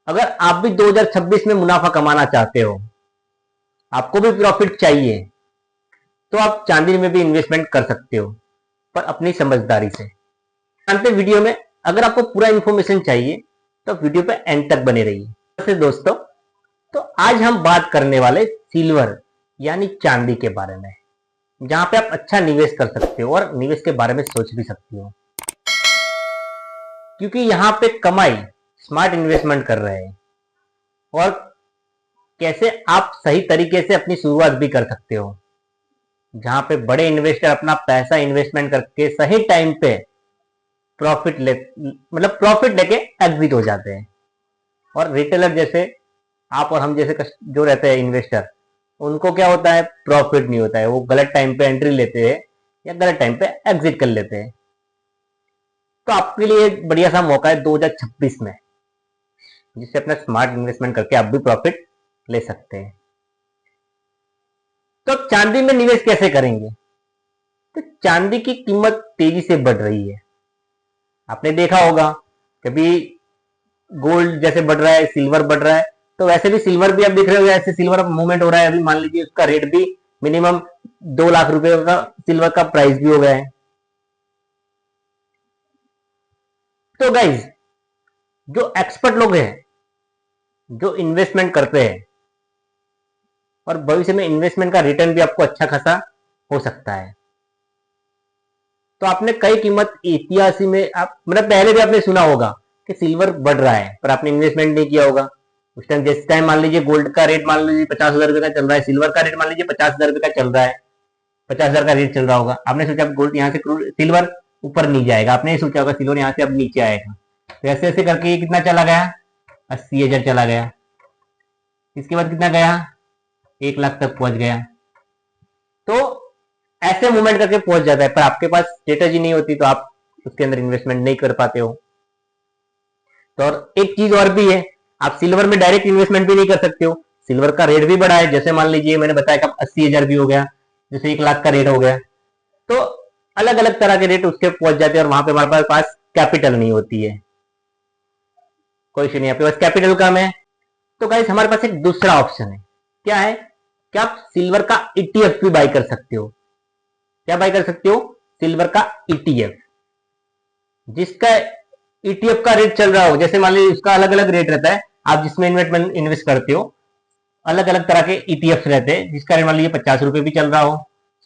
अगर आप भी 2026 में मुनाफा कमाना चाहते हो, आपको भी प्रॉफिट चाहिए, तो आप चांदी में भी इन्वेस्टमेंट कर सकते हो, पर अपनी समझदारी से। जानते वीडियो में, अगर आपको पूरा इंफॉर्मेशन चाहिए तो वीडियो पे एंड तक बने रहिए। वैसे दोस्तों, तो आज हम बात करने वाले सिल्वर यानी चांदी के बारे में, जहां पे आप अच्छा निवेश कर सकते हो और निवेश के बारे में सोच भी सकते हो, क्योंकि यहां पे कमाई स्मार्ट इन्वेस्टमेंट कर रहे हैं और कैसे आप सही तरीके से अपनी शुरुआत भी कर सकते हो, जहां पे बड़े इन्वेस्टर अपना पैसा इन्वेस्टमेंट करके सही टाइम पे प्रॉफिट लेके एग्जिट हो जाते हैं। और रिटेलर जैसे आप और हम जैसे जो रहते हैं इन्वेस्टर, उनको क्या होता है, प्रॉफिट नहीं होता है, वो गलत टाइम पे एंट्री लेते हैं या गलत टाइम पे एग्जिट कर लेते हैं। तो आपके लिए एक बढ़िया सा मौका है 2026 में, जिससे अपना स्मार्ट इन्वेस्टमेंट करके आप भी प्रॉफिट ले सकते हैं। तो चांदी में निवेश कैसे करेंगे? तो चांदी की कीमत तेजी से बढ़ रही है। आपने देखा होगा, कभी गोल्ड जैसे बढ़ रहा है, सिल्वर बढ़ रहा है, तो वैसे भी सिल्वर भी आप देख रहे हो, ऐसे सिल्वर मूवमेंट हो रहा है। अभी मान लीजिए उसका रेट भी मिनिमम 2 लाख रुपए का सिल्वर का प्राइस भी हो गया है। तो गाइज, जो एक्सपर्ट लोग हैं, जो इन्वेस्टमेंट करते हैं, और भविष्य में इन्वेस्टमेंट का रिटर्न भी आपको अच्छा खासा हो सकता है। तो आपने कई कीमत इतिहास में आप पहले भी आपने सुना होगा कि सिल्वर बढ़ रहा है, पर आपने इन्वेस्टमेंट नहीं किया होगा उस टाइम। जिस टाइम मान लीजिए गोल्ड का रेट मान लीजिए 50,000 रुपए का चल रहा है, सिल्वर का रेट मान लीजिए 50,000 रुपए का चल रहा है, 50,000 का रेट चल रहा होगा, आपने सोचा गोल्ड यहाँ से सिल्वर ऊपर नहीं जाएगा, आपने सोचा होगा सिल्वर यहाँ से अब नीचे आएगा। तो ऐसे ऐसे करके कितना चला गया, 80,000 चला गया। इसके बाद कितना गया, 1 लाख तक पहुंच गया। तो ऐसे मूवमेंट करके पहुंच जाता है, पर आपके पास स्ट्रेटेजी नहीं होती तो आप उसके अंदर इन्वेस्टमेंट नहीं कर पाते हो। तो और एक चीज और भी है, आप सिल्वर में डायरेक्ट इन्वेस्टमेंट भी नहीं कर सकते हो। सिल्वर का रेट भी बढ़ा है, जैसे मान लीजिए मैंने बताया कि 80,000 भी हो गया, जैसे 1 लाख का रेट हो गया। तो अलग अलग तरह के रेट उसके पहुंच जाते हैं और वहां पे हमारे पास कैपिटल नहीं होती है, कोई इशू नहीं, आपके पास कैपिटल कम है। तो गाइस, हमारे पास एक दूसरा ऑप्शन है। क्या है कि आप सिल्वर का ईटीएफ भी बाई कर सकते हो। क्या बाई कर सकते हो? सिल्वर का ईटीएफ, जिसका ईटीएफ का रेट चल रहा हो, जैसे मान लीजिए उसका अलग अलग रेट रहता है। आप जिसमें इन्वेस्ट करते हो, अलग अलग तरह के ईटीएफ रहते हैं, जिसका रेट मान लीजिए 50 रुपए भी चल रहा हो,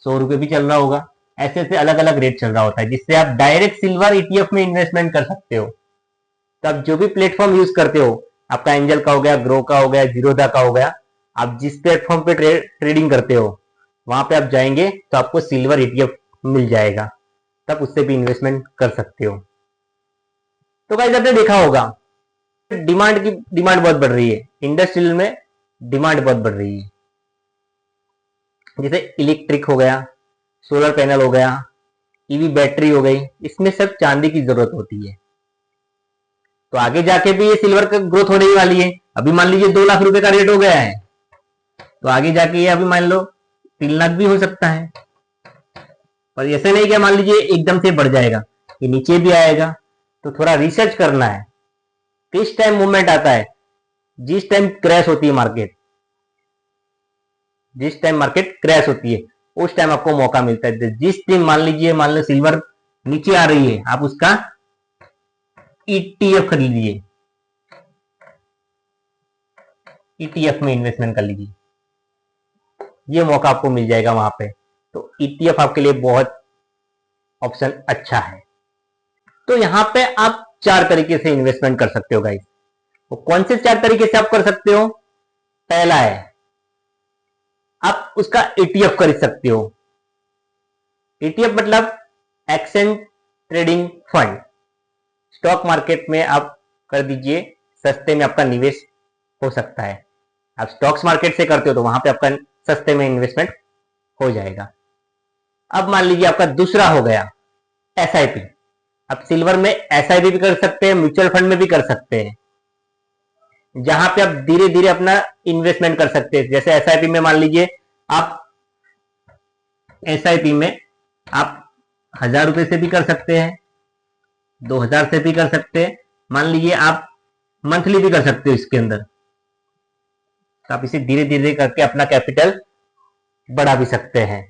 100 रुपए भी चल रहा होगा। ऐसे ऐसे अलग अलग रेट चल रहा होता है, जिससे आप डायरेक्ट सिल्वर ईटीएफ में इन्वेस्टमेंट कर सकते हो। तो आप जो भी प्लेटफॉर्म यूज करते हो, आपका एंजल का हो गया, ग्रो का हो गया, जीरोधा का हो गया, आप जिस प्लेटफॉर्म पे ट्रेडिंग करते हो, वहां पे आप जाएंगे तो आपको सिल्वर ईटीएफ मिल जाएगा, तब उससे भी इन्वेस्टमेंट कर सकते हो। तो गाइस, आपने देखा होगा डिमांड बहुत बढ़ रही है, इंडस्ट्रियल में डिमांड बहुत बढ़ रही है। जैसे इलेक्ट्रिक हो गया, सोलर पैनल हो गया, ईवी बैटरी हो गई, इसमें सब चांदी की जरूरत होती है। तो आगे जाके भी ये सिल्वर का ग्रोथ होने ही वाली है। अभी मान लीजिए 2 लाख रुपए का रेट हो गया है, तो आगे जाके ये अभी मान लो 3 लाख भी हो सकता है। पर ऐसे नहीं कि मान लीजिए एकदम से बढ़ जाएगा, ये नीचे भी आएगा। तो थोड़ा रिसर्च करना है, किस टाइम मूवमेंट आता है, जिस टाइम क्रैश होती है मार्केट, जिस टाइम मार्केट क्रैश होती है उस टाइम आपको मौका मिलता है। जिस दिन मान लो सिल्वर नीचे आ रही है, आप उसका ईटीएफ खरीद लीजिए, ईटीएफ में इन्वेस्टमेंट कर लीजिए, ये मौका आपको मिल जाएगा वहां पे। तो ईटीएफ आपके लिए बहुत ऑप्शन अच्छा है। तो यहां पे आप 4 तरीके से इन्वेस्टमेंट कर सकते हो गाइस। वो कौन से 4 तरीके से आप कर सकते हो? पहला है, आप उसका ईटीएफ खरीद सकते हो। ईटीएफ मतलब exchange trading fund. Stock market में आप कर दीजिए, सस्ते में आपका निवेश हो सकता है। आप स्टॉक्स मार्केट से करते हो तो वहां पे आपका सस्ते में इन्वेस्टमेंट हो जाएगा। अब मान लीजिए आपका दूसरा हो गया एसआईपी। आप सिल्वर में एसआईपी भी कर सकते हैं, म्यूचुअल फंड में भी कर सकते हैं, जहां पे आप धीरे धीरे अपना इन्वेस्टमेंट कर सकते हैं। जैसे एसआईपी में मान लीजिए आप एसआईपी में आप 1,000 रुपए से भी कर सकते हैं, 2,000 से भी कर सकते हैं। मान लीजिए आप मंथली भी कर सकते हो इसके अंदर। तो आप इसे धीरे धीरे करके अपना कैपिटल बढ़ा भी सकते हैं।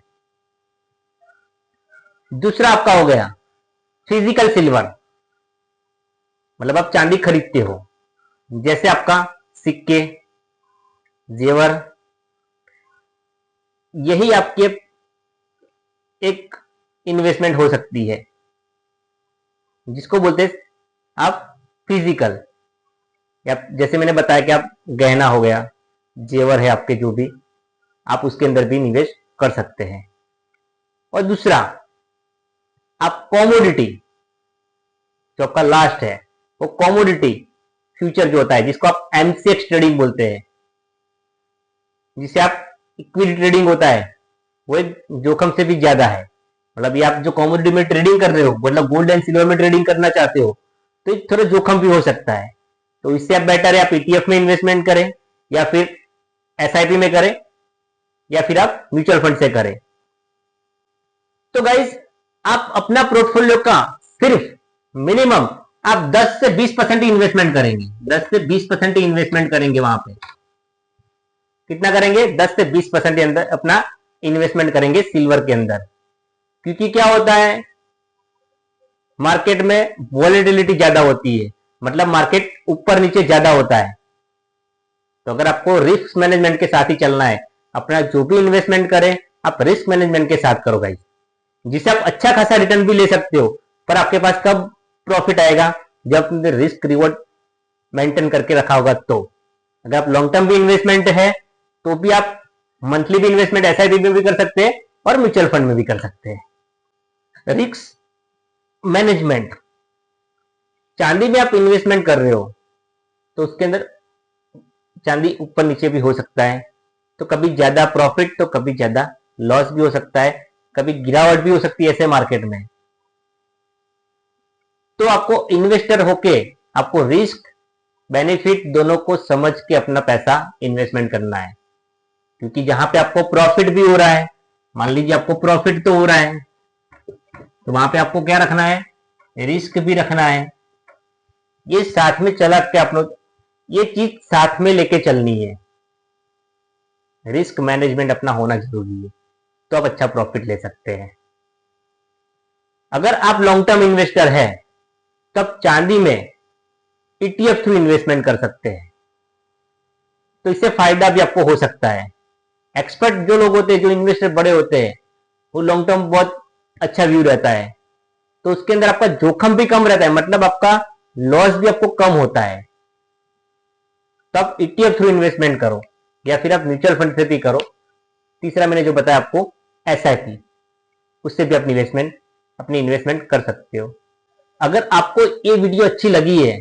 दूसरा आपका हो गया फिजिकल सिल्वर, मतलब आप चांदी खरीदते हो, जैसे आपका सिक्के, जेवर, यही आपके एक इन्वेस्टमेंट हो सकती है, जिसको बोलते हैं आप फिजिकल। या जैसे मैंने बताया कि आप गहना हो गया, जेवर है आपके जो भी, आप उसके अंदर भी निवेश कर सकते हैं। और दूसरा आप कॉमोडिटी, जो आपका लास्ट है वो कॉमोडिटी फ्यूचर जो होता है, जिसको आप एमसीएक्स ट्रेडिंग बोलते हैं, जिसे आप इक्विटी ट्रेडिंग होता है, वो एक जोखिम से भी ज्यादा है। मतलब ये आप जो कॉमोडिटी में ट्रेडिंग कर रहे हो, मतलब गोल्ड एंड सिल्वर में ट्रेडिंग करना चाहते हो, तो थोड़ा जोखिम भी हो सकता है। तो इससे आप बेटर है आप ईटीएफ में इन्वेस्टमेंट करें, या फिर एसआईपी में करें, या फिर आप म्यूचुअल फंड से करें। तो गाइज आप अपना पोर्टफोलियो का सिर्फ मिनिमम आप 10 से 20% ही इन्वेस्टमेंट करेंगे, 10 से 20% ही इन्वेस्टमेंट करेंगे। वहां पे कितना करेंगे? 10 से 20% अंदर अपना इन्वेस्टमेंट करेंगे सिल्वर के अंदर। क्योंकि क्या होता है, मार्केट में वॉलेटिलिटी ज्यादा होती है, मतलब मार्केट ऊपर नीचे ज्यादा होता है। तो अगर आपको रिस्क मैनेजमेंट के साथ ही चलना है, अपना जो भी इन्वेस्टमेंट करें आप रिस्क मैनेजमेंट के साथ करो गाइस, जिससे आप अच्छा खासा रिटर्न भी ले सकते हो। पर आपके पास कब प्रॉफिट आएगा? जब तुमने रिस्क रिवॉर्ड मेंटेन करके रखा होगा। तो अगर आप लॉन्ग टर्म भी इन्वेस्टमेंट है तो भी आप मंथली भी इन्वेस्टमेंट एसआईपी में भी कर सकते हैं और म्यूचुअल फंड में भी कर सकते हैं। रिस्क मैनेजमेंट, चांदी में आप इन्वेस्टमेंट कर रहे हो तो उसके अंदर चांदी ऊपर नीचे भी हो सकता है, तो कभी ज्यादा प्रॉफिट तो कभी ज्यादा लॉस भी हो सकता है, कभी गिरावट भी हो सकती है ऐसे मार्केट में। तो आपको इन्वेस्टर होके आपको रिस्क बेनिफिट दोनों को समझ के अपना पैसा इन्वेस्टमेंट करना है। क्योंकि जहां पे आपको प्रॉफिट भी हो रहा है, मान लीजिए आपको प्रॉफिट तो हो रहा है, तो वहां पे आपको क्या रखना है? रिस्क भी रखना है। ये साथ में चला के आप लोग, ये चीज साथ में लेके चलनी है। रिस्क मैनेजमेंट अपना होना जरूरी है, तो आप अच्छा प्रॉफिट ले सकते हैं। अगर आप लॉन्ग टर्म इन्वेस्टर है तब चांदी में ईटीएफ थ्रू इन्वेस्टमेंट कर सकते हैं, तो इससे फायदा भी आपको हो सकता है। एक्सपर्ट जो लोग होते हैं, जो इन्वेस्टर बड़े होते हैं, वो लॉन्ग टर्म बहुत अच्छा व्यू रहता है, तो उसके अंदर आपका जोखिम भी कम रहता है, मतलब आपका लॉस भी आपको कम होता है। तब ईटीएफ थ्रू इन्वेस्टमेंट करो, या फिर आप म्यूचुअल फंड से भी करो। तीसरा मैंने जो बताया आपको एसआईपी, उससे भी अपनी इन्वेस्टमेंट कर सकते हो। अगर आपको ये वीडियो अच्छी लगी है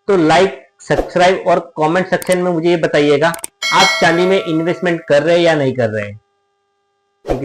तो लाइक, सब्सक्राइब और कमेंट सेक्शन में मुझे ये बताइएगा आप चांदी में इन्वेस्टमेंट कर रहे हैं या नहीं कर रहे हैं।